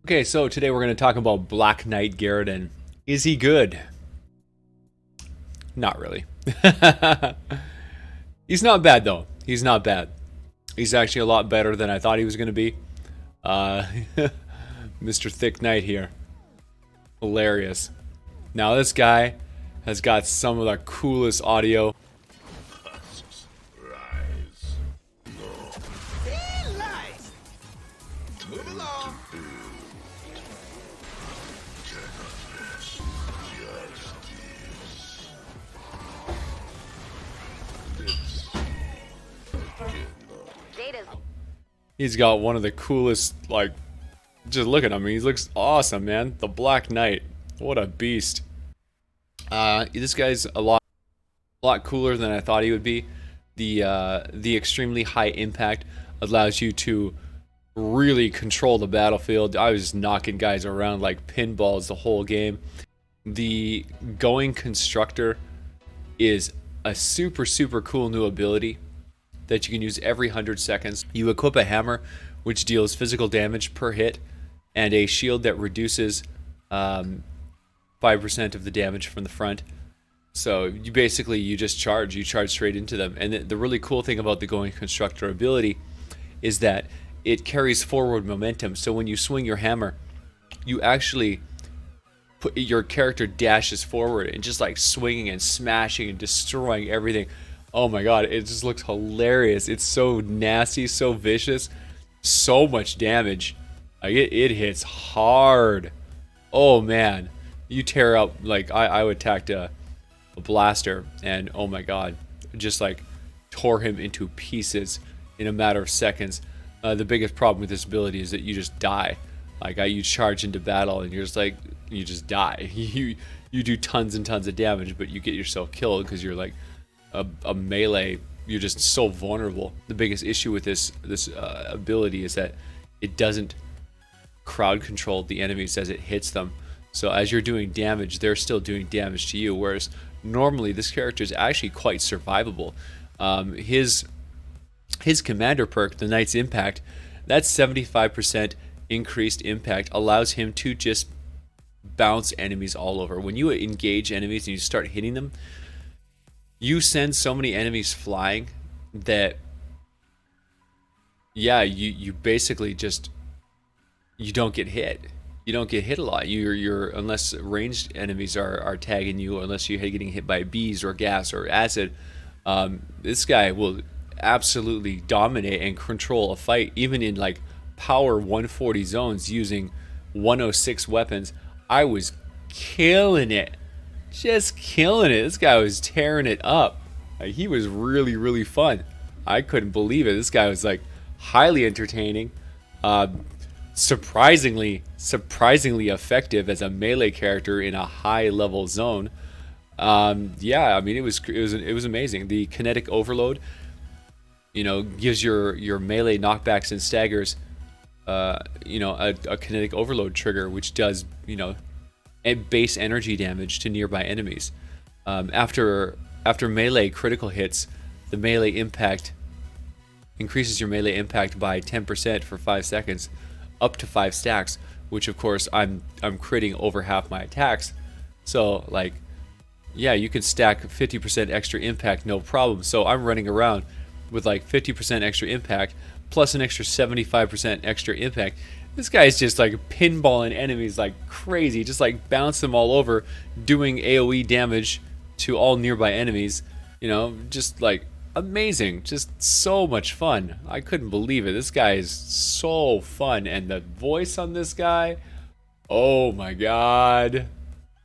Okay, so today we're going to talk about Black Knight Garridan. Is he good? Not really. He's not bad though. He's not bad. He's actually a lot better than I thought he was going to be. Uh, Mr. Thick Knight here. Hilarious. Now this guy has got some of the coolest audio. He's got one of the coolest, like, just look at him. He looks awesome, man. The Black Knight. What a beast. This guy's a lot cooler than I thought he would be. The extremely high impact allows you to really control the battlefield. I was just knocking guys around like pinballs the whole game. The going constructor is a super cool new ability that you can use every 100 seconds. You equip a hammer which deals physical damage per hit and a shield that reduces 5% of the damage from the front. So you just charge. You charge straight into them. And the really cool thing about the going constructor ability is that it carries forward momentum. So when you swing your hammer, you actually your character dashes forward and just like swinging and smashing and destroying everything. Oh my god, it just looks hilarious. It's so nasty, so vicious, so much damage. Like it hits hard. Oh man, you tear up. Like I attacked a blaster and oh my god, just like tore him into pieces in a matter of seconds. The biggest problem with this ability is that you just die. Like you charge into battle and you're just like, you just die. You do tons and tons of damage, but you get yourself killed because you're like a melee. You're just so vulnerable. The biggest issue with this ability is that it doesn't crowd control the enemies as it hits them. So as you're doing damage, they're still doing damage to you. Whereas normally this character is actually quite survivable. His commander perk, the Knight's Impact, that's 75% increased impact, allows him to just bounce enemies all over. When you engage enemies and you start hitting them, you send so many enemies flying that you basically just you don't get hit. You don't get hit a lot. You're unless ranged enemies are tagging you, unless you're getting hit by bees or gas or acid. This guy will absolutely dominate and control a fight, even in like power 140 zones using 106 weapons. I was killing it. Just killing it. This guy was tearing it up. Like, he was really fun. I couldn't believe it. This guy was like highly entertaining, surprisingly effective as a melee character in a high level zone. Yeah, I mean it was amazing. The kinetic overload, gives your melee knockbacks and staggers, a kinetic overload trigger, which does base energy damage to nearby enemies. After melee critical hits, the melee impact increases your melee impact by 10% for 5 seconds, up to 5 stacks. Which of course I'm critting over half my attacks, so like, yeah, you can stack 50% extra impact no problem. So I'm running around with like 50% extra impact plus an extra 75% extra impact. This guy's just like pinballing enemies like crazy, just like bounce them all over, doing AoE damage to all nearby enemies. Just like amazing, just so much fun. I couldn't believe it. This guy is so fun, and the voice on this guy, oh my god.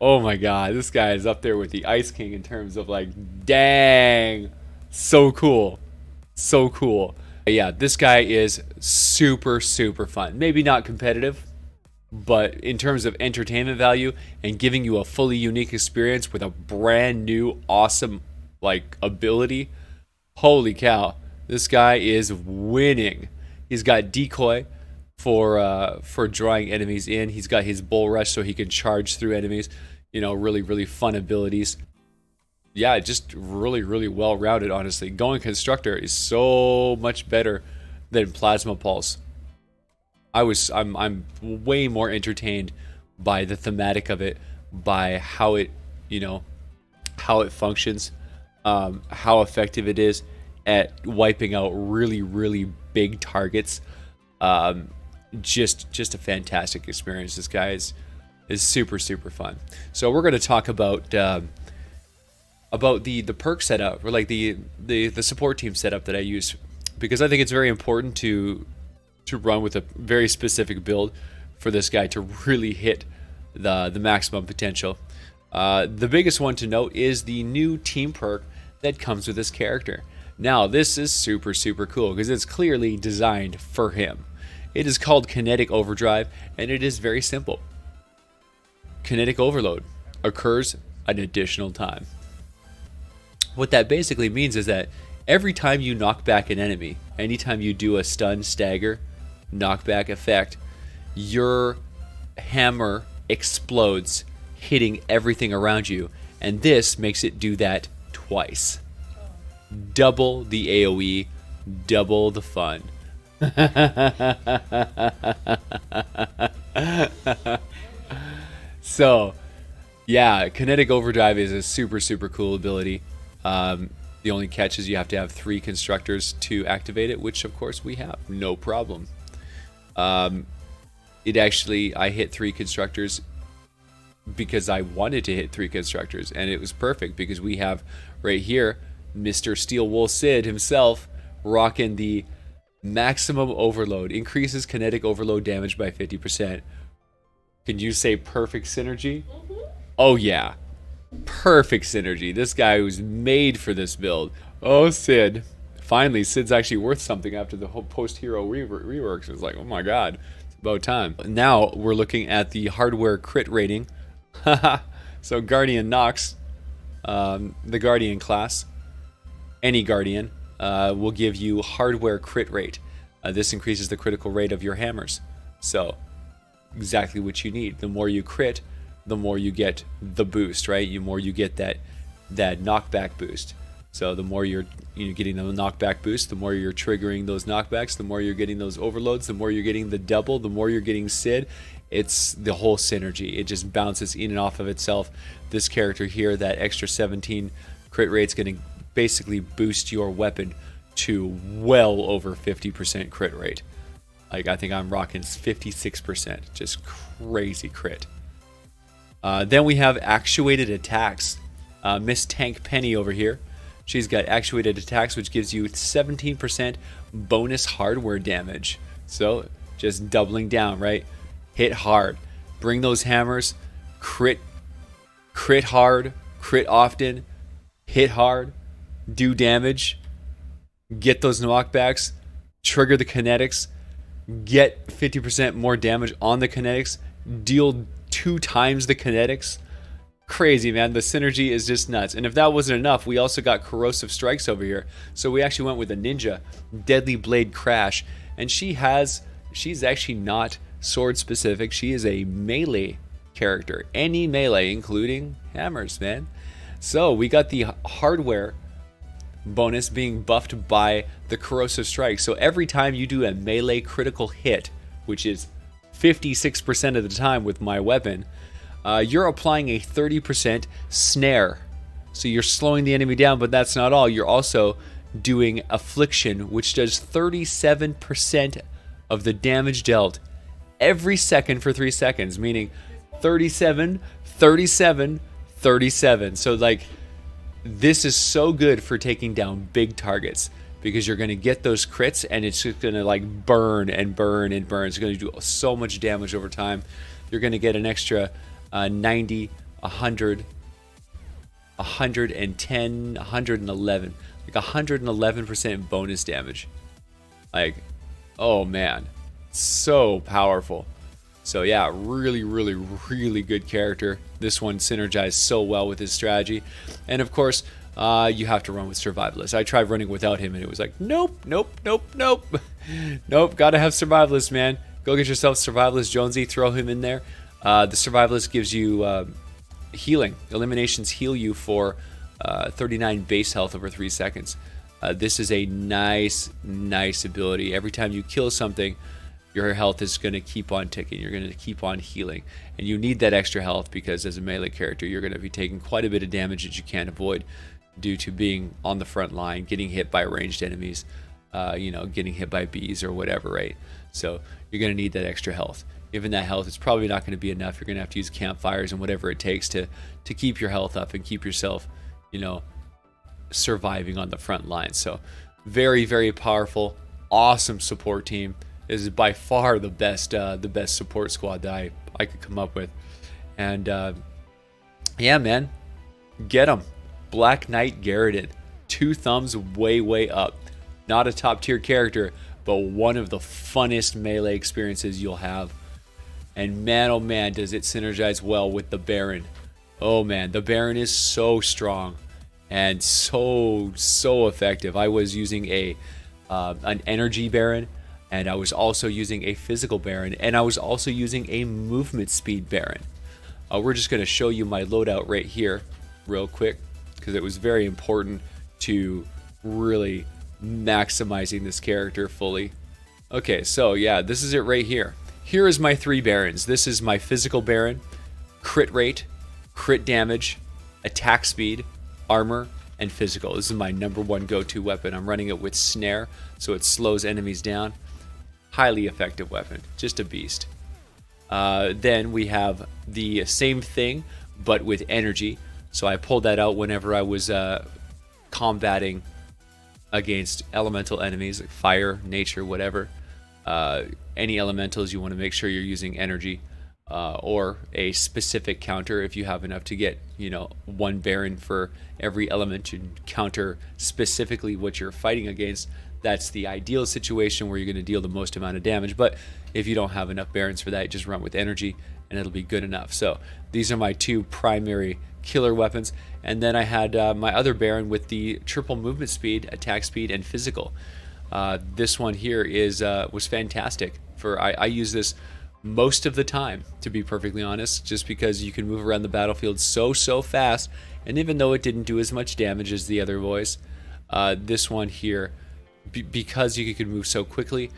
Oh my god, this guy is up there with the Ice King in terms of like, dang, so cool. So cool. Yeah, this guy is super fun. Maybe not competitive, but in terms of entertainment value and giving you a fully unique experience with a brand new awesome like ability, holy cow, this guy is winning. He's got decoy for drawing enemies in. He's got his bull rush so he can charge through enemies. Really fun abilities. Yeah, just really well rounded, honestly. Going constructor is so much better than plasma pulse. I'm way more entertained by the thematic of it, by how it, you know, how it functions, how effective it is at wiping out really big targets. Just a fantastic experience. This guy is super fun. So we're going to talk about the perk setup, or like the support team setup that I use, because I think it's very important to run with a very specific build for this guy to really hit the maximum potential. The biggest one to note is the new team perk that comes with this character. Now this is super cool because it's clearly designed for him. It is called Kinetic Overdrive, and it is very simple. Kinetic Overload occurs an additional time. What that basically means is that every time you knock back an enemy, anytime you do a stun, stagger, knockback effect, your hammer explodes, hitting everything around you, and this makes it do that twice. Double the AoE, double the fun. So yeah, Kinetic Overdrive is a super cool ability. The only catch is you have to have 3 constructors to activate it, which of course we have, no problem. I hit 3 constructors because I wanted to hit 3 constructors, and it was perfect because we have right here Mr. Steel Wool Sid himself rocking the maximum overload, increases kinetic overload damage by 50%. Can you say perfect synergy? Oh yeah, perfect synergy. This guy was made for this build. Oh, Sid. Finally, Sid's actually worth something after the whole post-hero reworks. It's like, oh my god, it's about time. Now we're looking at the hardware crit rating. So Guardian Nox, the Guardian class, any Guardian, will give you hardware crit rate. This increases the critical rate of your hammers. So exactly what you need. The more you crit, the more you get the boost, right? The more you get that knockback boost. So the more you're getting the knockback boost, the more you're triggering those knockbacks, the more you're getting those overloads, the more you're getting the double, the more you're getting Sid. It's the whole synergy. It just bounces in and off of itself. This character here, that extra 17 crit rate's going to basically boost your weapon to well over 50% crit rate. Like, I think I'm rocking 56%. Just crazy crit. Then we have actuated attacks. Miss Tank Penny over here. She's got actuated attacks, which gives you 17% bonus hardware damage. So just doubling down, right? Hit hard. Bring those hammers. Crit hard. Crit often. Hit hard. Do damage. Get those knockbacks. Trigger the kinetics. Get 50% more damage on the kinetics. Deal 2 times the kinetics. Crazy, man. The synergy is just nuts. And if that wasn't enough, we also got corrosive strikes over here. So we actually went with a ninja, Deadly Blade Crash, and she's actually not sword specific. She is a melee character. Any melee, including hammers, man. So we got the hardware bonus being buffed by the corrosive strike. So every time you do a melee critical hit, which is 56% of the time with my weapon, you're applying a 30% snare. So you're slowing the enemy down, but that's not all. You're also doing Affliction, which does 37% of the damage dealt every second for 3 seconds, meaning 37, 37, 37. So like, this is so good for taking down big targets, because you're going to get those crits and it's just going to like burn and burn and burn. It's going to do so much damage over time. You're going to get an extra 90, 100, 110, 111, like 111% bonus damage. Like, oh man, so powerful. So yeah, really good character. This one synergized so well with his strategy. And of course, you have to run with Survivalist. I tried running without him and it was like, nope. Nope, gotta have Survivalist, man. Go get yourself Survivalist Jonesy, throw him in there. The Survivalist gives you healing. Eliminations heal you for 39 base health over 3 seconds. This is a nice ability. Every time you kill something, your health is going to keep on ticking. You're going to keep on healing. And you need that extra health because as a melee character, you're going to be taking quite a bit of damage that you can't avoid due to being on the front line, getting hit by ranged enemies, getting hit by bees or whatever, right? So you're going to need that extra health. Given that health, it's probably not going to be enough. You're going to have to use campfires and whatever it takes to keep your health up and keep yourself, surviving on the front line. So very, very powerful, awesome support team. This is by far the best support squad that I could come up with. And yeah, man, get them. Black Knight Garridan, 2 thumbs way up. Not a top tier character, but one of the funnest melee experiences you'll have. And man, oh man, does it synergize well with the Baron. Oh man, the Baron is so strong and so effective. I was using an energy Baron, and I was also using a physical Baron, and I was also using a movement speed Baron. We're just going to show you my loadout right here real quick, because it was very important to really maximizing this character fully. Okay, so yeah, this is it right here. Here is my 3 Barons. This is my physical Baron, crit rate, crit damage, attack speed, armor, and physical. This is my #1 go-to weapon. I'm running it with snare, so it slows enemies down. Highly effective weapon, just a beast. Then we have the same thing, but with energy. So I pulled that out whenever I was combating against elemental enemies, like fire, nature, whatever. Any elementals, you want to make sure you're using energy or a specific counter if you have enough to get, 1 Baron for every element to counter specifically what you're fighting against. That's the ideal situation where you're going to deal the most amount of damage. But if you don't have enough Barons for that, just run with energy and it'll be good enough. So these are my 2 primary killer weapons. And then I had my other Baron with the triple movement speed, attack speed, and physical. This one here was fantastic. I use this most of the time, to be perfectly honest, just because you can move around the battlefield so fast. And even though it didn't do as much damage as the other boys, this one here, because you could move so quickly,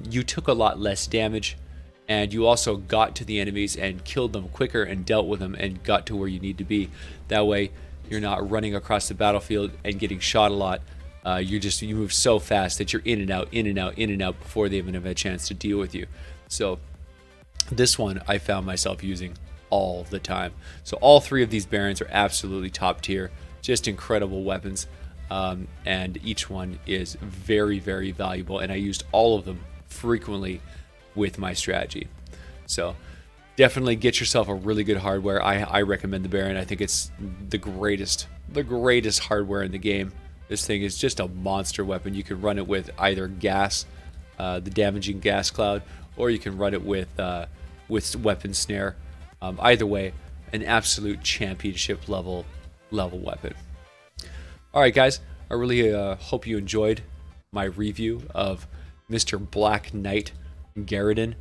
you took a lot less damage, and you also got to the enemies and killed them quicker and dealt with them and got to where you need to be. That way you're not running across the battlefield and getting shot a lot. You move so fast that you're in and out before they even have a chance to deal with you. So this one I found myself using all the time. So all 3 of these Barons are absolutely top tier, just incredible weapons. And each one is very, very valuable, and I used all of them frequently with my strategy. So definitely get yourself a really good hardware. I recommend the Baron. I think it's the greatest hardware in the game. This thing is just a monster weapon. You can run it with either gas, the damaging gas cloud, or you can run it with weapon snare. Either way, an absolute championship level weapon. Alright guys, I really hope you enjoyed my review of Mr. Black Knight Garridan.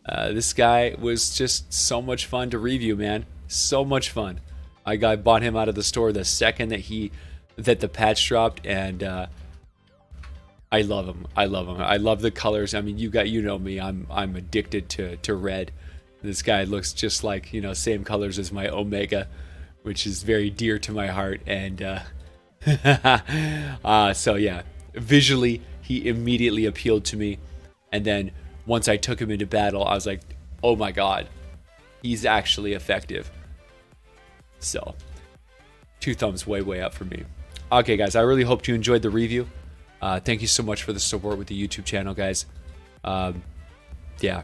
This guy was just so much fun to review, man. So much fun. I bought him out of the store the second that the patch dropped, and I love him. I love the colors. I mean, you know me. I'm addicted to red. This guy looks just like, same colors as my Omega, which is very dear to my heart. And so yeah, visually he immediately appealed to me, and then once I took him into battle, I was like, oh my god, he's actually effective. So 2 thumbs way up for me. Okay guys, I really hope you enjoyed the review. Thank you so much for the support with the YouTube channel, guys. Yeah,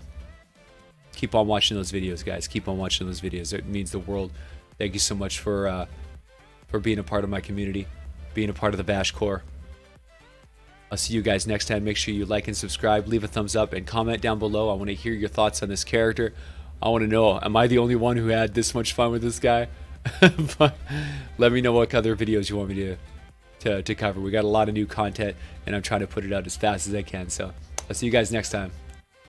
keep on watching those videos, guys. Keep on watching those videos. It means the world. Thank you so much for being a part of my community, being a part of the VASH core. I'll see you guys next time. Make sure you like and subscribe, leave a thumbs up, and comment down below. I want to hear your thoughts on this character. I want to know, am I the only one who had this much fun with this guy? But let me know what other videos you want me to cover. We got a lot of new content, and I'm trying to put it out as fast as I can. So I'll see you guys next time.